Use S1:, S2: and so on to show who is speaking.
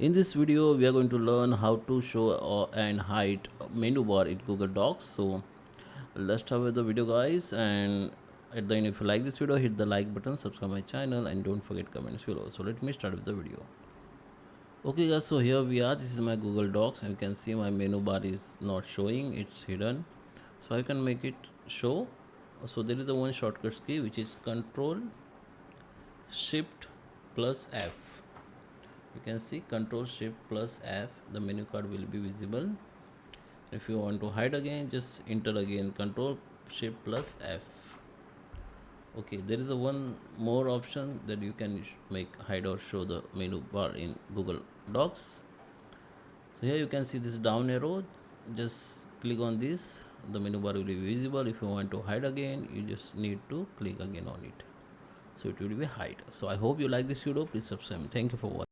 S1: In this video, we are going to learn how to show and hide menu bar in Google Docs. So let's start with the video, guys. And at the end, if you like this video, hit the like button, subscribe my channel, and don't forget comments below. So let me start with the video. Okay, guys. So here we are. This is my Google Docs, and you can see my menu bar is not showing; it's hidden. So I can make it show. So there is the one shortcut key which is Control Shift plus F. You can see Control Shift plus F, the menu card will be visible. If you want to hide again, just enter again Control Shift plus F. Okay, there is a one more option that you can make hide or show the menu bar in Google Docs. So here you can see this down arrow, just click on this, the menu bar will be visible. If you want to hide again, you just need to click again on it, so it will be hide. So I hope you like this video. Please subscribe. Thank you for watching.